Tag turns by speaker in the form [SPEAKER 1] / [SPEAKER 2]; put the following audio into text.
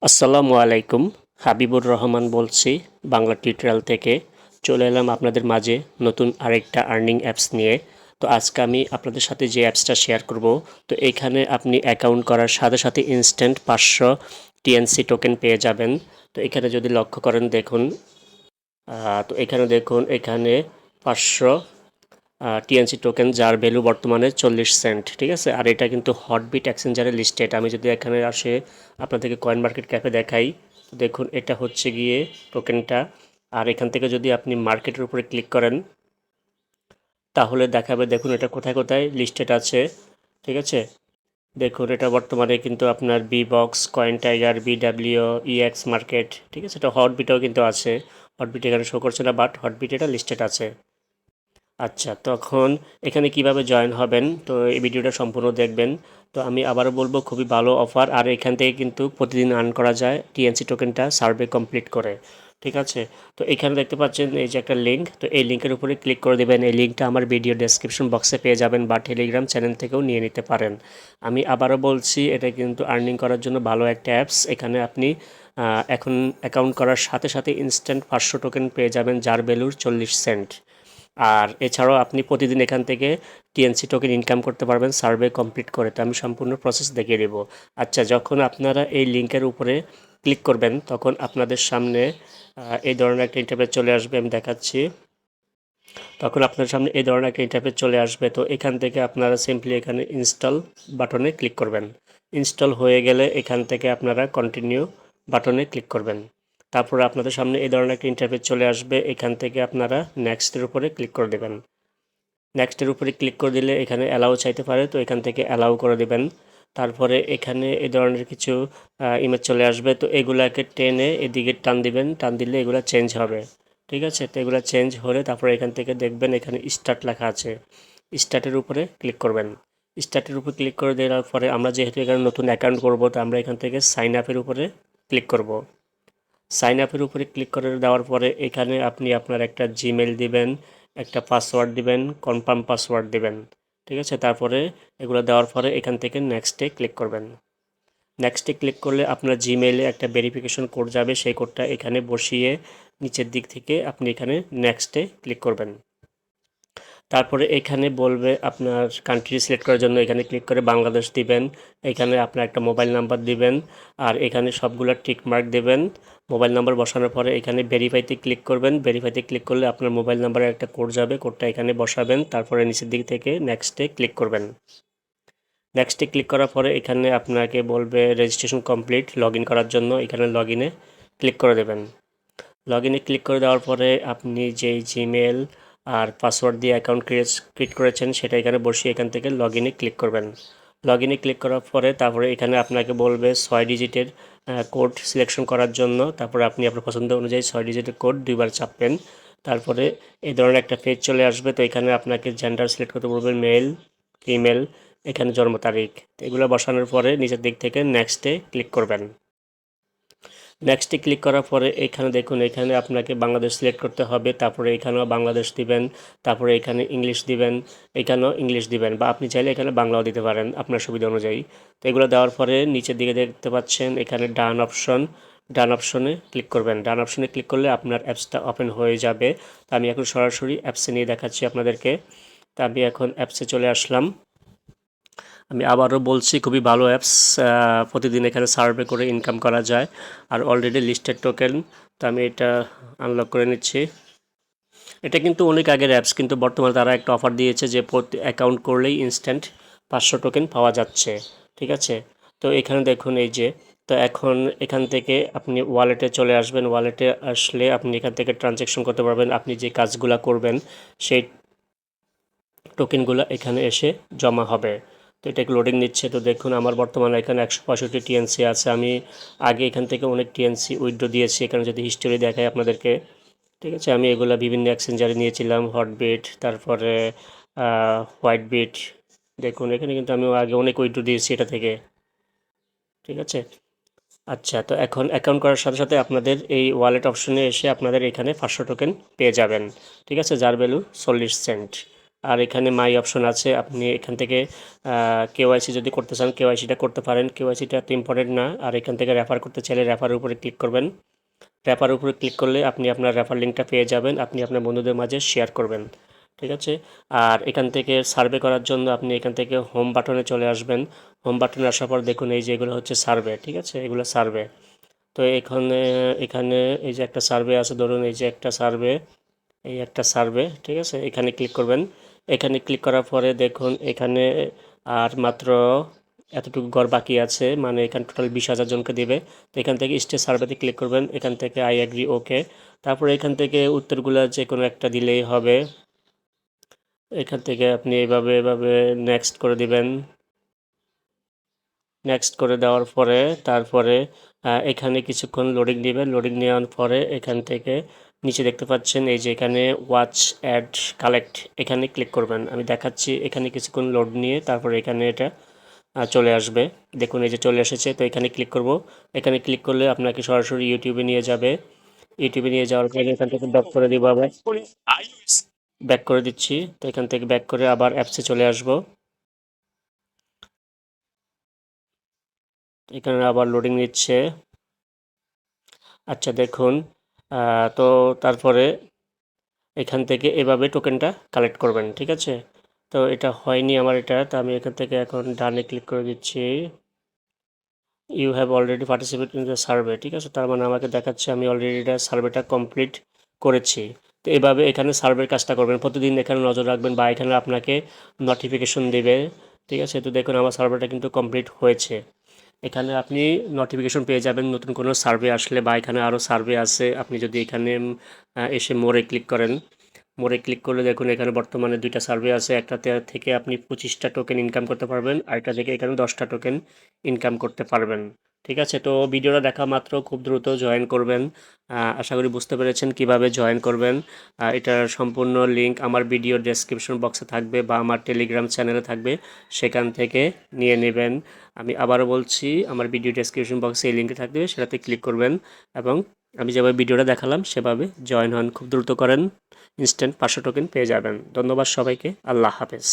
[SPEAKER 1] আসসালামু আলাইকুম। হাবিবুর রহমান বলছি বাংলা টিউটোরিয়াল থেকে। চলে এলাম আপনাদের মাঝে নতুন আরেকটা আর্নিং অ্যাপস নিয়ে। তো আজকে আমি আপনাদের সাথে যে অ্যাপসটা শেয়ার করব, তো এইখানে আপনি অ্যাকাউন্ট করার সাথে সাথে ইনস্ট্যান্ট 500 টিএনসি টোকেন পেয়ে যাবেন। তো এখানে যদি লক্ষ্য করেন দেখুন, তো এখানে দেখুন, এখানে 500 টিএনসি টোকেন, যার ভ্যালু বর্তমানে 40 সেন্ট। ঠিক আছে, আর এটা কিন্তু হটবিট এক্সচেঞ্জারে লিস্টেড। আমি যদি এখানে আসে আপনাদেরকে কয়েন মার্কেট ক্যাপে দেখাই, তো দেখুন এটা হচ্ছে গিয়ে টোকেনটা। আর এখান থেকে যদি আপনি মার্কেটের উপরে ক্লিক করেন তাহলে দেখাবে, দেখুন এটা কোথায় কোথায় লিস্টেড আছে। ঠিক আছে, দেখুন এটা বর্তমানে কিন্তু আপনার B box, coin tiger, BW, EX market. ঠিক আছে, এটা হটবিটেও কিন্তু আছে। হটবিট এখানে শো করছে না, বাট হটবিট এটা লিস্টেড আছে। আচ্ছা, তখন এখানে কিভাবে জয়েন হবেন, তো এই ভিডিওটা সম্পূর্ণ দেখবেন। তো আমি আবারও বলবো, খুবই ভালো অফার, আর এখান থেকে কিন্তু প্রতিদিন আর্ন করা যায় টিএনসি টোকেনটা সার্ভে কমপ্লিট করে। ঠিক আছে, তো এখানে দেখতে পাচ্ছেন এই যে একটা লিঙ্ক, তো এই লিঙ্কের উপরে ক্লিক করে দেবেন। এই লিঙ্কটা আমার ভিডিও ডেসক্রিপশন বক্সে পেয়ে যাবেন, বা টেলিগ্রাম চ্যানেল থেকেও নিয়ে নিতে পারেন। আমি আবারও বলছি, এটা কিন্তু আর্নিং করার জন্য ভালো একটা অ্যাপস। এখানে আপনি এখন অ্যাকাউন্ট করার সাথে সাথে ইনস্ট্যান্ট 500 টোকেন পেয়ে যাবেন, যার ভ্যালুর 40 সেন্ট। আর এছাড়াও আপনি প্রতিদিন এখান থেকে টিএনসি টোকেন ইনকাম করতে পারবেন সার্ভে কমপ্লিট করে। তো আমি সম্পূর্ণ প্রসেস দেখিয়ে দেবো। আচ্ছা, যখন আপনারা এই লিঙ্কের উপরে ক্লিক করবেন তখন আপনাদের সামনে এই ধরনের একটা ইন্টারফেস চলে আসবে। আমি দেখাচ্ছি। তখন আপনার সামনে এই ধরনের একটা ইন্টারফেস চলে আসবে। তো এখান থেকে আপনারা সিম্পলি এখানে ইনস্টল বাটনে ক্লিক করবেন। ইনস্টল হয়ে গেলে এখান থেকে আপনারা কন্টিনিউ বাটনে ক্লিক করবেন। তারপর আপনাদের সামনে এই ধরনের একটা ইন্টারফেস চলে আসবে। এখান থেকে আপনারা নেক্সটের উপরে ক্লিক করে দেবেন। নেক্সটের উপরে ক্লিক করে দিলে এখানে অ্যালাউ চাইতে পারে, তো এখান থেকে অ্যালাউ করে দেবেন। তারপরে এখানে এই ধরনের কিছু ইমেজ চলে আসবে, তো এগুলাকে টেনে এদিকে টান দিবেন। টান দিলে এগুলো চেঞ্জ হবে। ঠিক আছে, তো এগুলো চেঞ্জ হলে তারপরে এখান থেকে দেখবেন এখানে স্টার্ট লেখা আছে। স্টার্টের উপরে ক্লিক করবেন। স্টার্টের উপরে ক্লিক করে দেওয়ার পরে আমরা যেহেতু এখানে নতুন অ্যাকাউন্ট করব, তো আমরা এখান থেকে সাইন আপের উপরে ক্লিক করব। সাইন আপের উপরে ক্লিক করে দেওয়ার পরে এখানে আপনি আপনার একটা জিমেল দিবেন, একটা পাসওয়ার্ড দিবেন, কনফার্ম পাসওয়ার্ড দিবেন। ঠিক আছে, তারপরে এগুলো দেওয়ার পরে এখান থেকে নেক্সটে ক্লিক করবেন। নেক্সটে ক্লিক করলে আপনার জিমেইলে একটা ভেরিফিকেশন কোড যাবে, সেই কোডটা এখানে বসিয়ে নিচের দিক থেকে আপনি এখানে নেক্সটে ক্লিক করবেন। তারপরে এখানে বলবে আপনার কান্ট্রি সিলেক্ট করার জন্য এখানে ক্লিক করে বাংলাদেশ দিবেন। এখানে আপনার একটা মোবাইল নাম্বার দিবেন, আর এখানে সবগুলো টিক মার্ক দেবেন। মোবাইল নাম্বার বসানোর পরে এখানে ভেরিফাইতে ক্লিক করবেন। ভেরিফাইতে ক্লিক করলে আপনার মোবাইল নাম্বারের একটা কোড যাবে, কোডটা এখানে বসাবেন। তারপরে নিচের দিক থেকে নেক্সটে ক্লিক করবেন। নেক্সটে ক্লিক করার পরে এখানে আপনাকে বলবে রেজিস্ট্রেশন কমপ্লিট, লগ ইন করার জন্য এখানে লগ ইনে ক্লিক করে দেবেন। লগ ইনে ক্লিক করে দেওয়ার পরে আপনি যেই জিমেল আর পাসওয়ার্ড দিয়ে অ্যাকাউন্ট ক্রিয়েট করেছেন সেটা এখানে বসিয়ে এখান থেকে লগ ইনে ক্লিক করবেন। লগ ইনে ক্লিক করার পরে তারপরে এখানে আপনাকে বলবে 6 ডিজিটের কোড সিলেকশন করার জন্য। তারপরে আপনি আপনার পছন্দ অনুযায়ী 6 ডিজিটের কোড দুইবার চাপবেন। তারপরে এই ধরনের একটা পেজ চলে আসবে। তো এখানে আপনাকে জেন্ডার সিলেক্ট করতে বলবেন, মেল, ফিমেল, এখানে জন্ম তারিখ। এগুলো বসানোর পরে নিচের দিক থেকে নেক্সটে ক্লিক করবেন। নেক্সটে ক্লিক করার পরে এখানে দেখুন, এখানে আপনাকে বাংলাদেশ সিলেক্ট করতে হবে। তারপরে এখানেও বাংলাদেশ দিবেন। তারপরে এখানে ইংলিশ দিবেন, এখানেও ইংলিশ দিবেন, বা আপনি চাইলে এখানে বাংলাও দিতে পারেন আপনার সুবিধা অনুযায়ী। তো এগুলো দেওয়ার পরে নিচের দিকে দেখতে পাচ্ছেন এখানে ডান অপশন। ডান অপশনে ক্লিক করবেন। ডান অপশনে ক্লিক করলে আপনার অ্যাপসটা ওপেন হয়ে যাবে। তো আমি এখন সরাসরি অ্যাপসে নিয়ে দেখাচ্ছি আপনাদেরকে। তা আমি এখন অ্যাপসে চলে আসলাম। আমি আবারও বলছি, খুবই ভালো অ্যাপস। প্রতিদিন এখানে সার্ভে করে ইনকাম করা যায়, আর অলরেডি লিস্টেড টোকেন। তো আমি এটা আনলক করে নিচ্ছি। এটা কিন্তু অনেক আগের অ্যাপস, কিন্তু বর্তমানে তারা একটা অফার দিয়েছে যে প্রতি অ্যাকাউন্ট করলেই ইনস্ট্যান্ট 500 টোকেন পাওয়া যাচ্ছে। ঠিক আছে, তো এখানে দেখুন এই যে, তো এখন এখান থেকে আপনি ওয়ালেটে চলে আসবেন। ওয়ালেটে আসলে আপনি এখান থেকে ট্রানজ্যাকশন করতে পারবেন। আপনি যে কাজগুলো করবেন সেই টোকেনগুলো এখানে এসে জমা হবে। তো এটা লোডিং নিচ্ছে। তো দেখুন আমার বর্তমানে এখানে 165 টিএনসি আছে। আমি আগে এখান থেকে অনেক টিএনসি উইথড্র দিয়েছি। এখানে যদি হিস্টোরি দেখাই আপনাদেরকে, ঠিক আছে, আমি এগুলো বিভিন্ন এক্সচেঞ্জারে নিয়েছিলাম, হটবিট, তারপরে হোয়াইট বিট। দেখুন এখানে কিন্তু আমি আগে অনেক উইথড্র দিয়েছি এটা থেকে। ঠিক আছে, আচ্ছা, তো এখন অ্যাকাউন্ট করার সাথে সাথে আপনাদের এই ওয়ালেট অপশনে এসে আপনাদের এখানে 500 টোকেন পেয়ে যাবেন। ঠিক আছে, যার ভ্যালু 40 সেন্ট। আর এখানে মাই অপশন আছে, আপনি এখান থেকে কেওয়াইসি যদি করতে চান কেওয়াইসিটা করতে পারেন, কেওয়াইসিটা তো ইম্পর্টেন্ট না। আর এখান থেকে রেফার করতে চাইলে রেফারের উপরে ক্লিক করবেন। রেফার উপরে ক্লিক করলে আপনি আপনার রেফার লিঙ্কটা পেয়ে যাবেন, আপনি আপনার বন্ধুদের মাঝে শেয়ার করবেন। ঠিক আছে। আর এখান থেকে সার্ভে করার জন্য আপনি এখান থেকে হোম বাটনে চলে আসবেন। হোম বাটনে আসার পর দেখুন এই যে এগুলো হচ্ছে সার্ভে, ঠিক আছে, এগুলো সার্ভে। তো এখানে এখানে এই যে একটা সার্ভে আছে, ধরুন এই যে একটা সার্ভে, এই একটা সার্ভে, ঠিক আছে, এখানে ক্লিক করবেন। এখানে ক্লিক করার পরে দেখুন এখানে আর মাত্র এতটুকু ঘর বাকি আছে, মানে এখানে টোটাল 20,000 জনকে দিবে। তো এখান থেকে স্টে সার্ভেতে ক্লিক করবেন, এখান থেকে আই অ্যাগ্রি ওকে। তারপরে এখান থেকে উত্তরগুলো যে কোনো একটা দিলেই হবে। এখান থেকে আপনি এভাবে এভাবে নেক্সট করে দিবেন। নেক্সট করে দেওয়ার পরে তারপরে এখানে কিছুক্ষণ লোডিং নেবে। লোডিং নেওয়ার পরে এখান থেকে নিচে দেখতে পাচ্ছেন এই যে এখানে ওয়াচ অ্যাড কালেক্ট, এখানে ক্লিক করবেন। আমি দেখাচ্ছি, এখানে কিছুক্ষণ লোড নিয়ে তারপরে এখানে এটা চলে আসবে। দেখুন এই যে চলে এসেছে। তো এখানে ক্লিক করব। এখানে ক্লিক করলে আপনাকে সরাসরি ইউটিউবে নিয়ে যাবে। ইউটিউবে নিয়ে যাওয়ার পরে এখান থেকে ব্যাক করে দিব, আবার ব্যাক করে দিচ্ছি। তো এখান থেকে ব্যাক করে আবার অ্যাপসে চলে আসব। এখানে আবার লোডিং নিচ্ছে। আচ্ছা দেখুন, তো তারপরে এখান থেকে এভাবে টোকেনটা কালেক্ট করবেন, ঠিক আছে। তো এটা হয়নি আমার, এটা তো আমি এখান থেকে এখন ডানে ক্লিক করে দিচ্ছি। You have already participate in the survey, ঠিক আছে, তার মানে আমাকে দেখাচ্ছে আমি অলরেডি এটা সার্ভেটা কমপ্লিট করেছি। তো এভাবে এখানে সার্ভের কাজটা করবেন, প্রতিদিন এখানে নজর রাখবেন বা এখানে আপনাকে নোটিফিকেশন দেবে, ঠিক আছে। তো দেখুন আমার সার্ভেটা কিন্তু কমপ্লিট হয়েছে। এখানে আপনি নোটিফিকেশন পেয়ে যাবেন নতুন কোনো সার্ভে আসলে, বা এখানে আরও সার্ভে আছে। আপনি যদি এখানে এসে মোড়ে ক্লিক করেন, মোড়ে ক্লিক করলে দেখুন এখানে বর্তমানে 2টা সার্ভে আছে। একটাতে থেকে আপনি 25টা টোকেন ইনকাম করতে পারবেন, আরেকটা থেকে এখানে 10টা টোকেন ইনকাম করতে পারবেন। ঠিক আছে। তো ভিডিওটা দেখা মাত্র খুব দ্রুত জয়েন করবেন। আশা করি বুঝতে পেরেছেন কিভাবে জয়েন করবেন। এটার সম্পূর্ণ লিঙ্ক আমার ভিডিও ডেসক্রিপশন বক্সে থাকবে বা আমার টেলিগ্রাম চ্যানেলে থাকবে, সেখান থেকে নিয়ে নেবেন। আমি আবারও বলছি, আমার ভিডিও ডেসক্রিপশন বক্সে এই লিঙ্কটা থাকবে, সেটাতে ক্লিক করবেন এবং আমি যেভাবে ভিডিওটা দেখালাম সেভাবে জয়েন হন। খুব দ্রুত করেন, ইনস্ট্যান্ট 500 টোকেন পেয়ে যাবেন। ধন্যবাদ সবাইকে, আল্লাহ হাফেজ।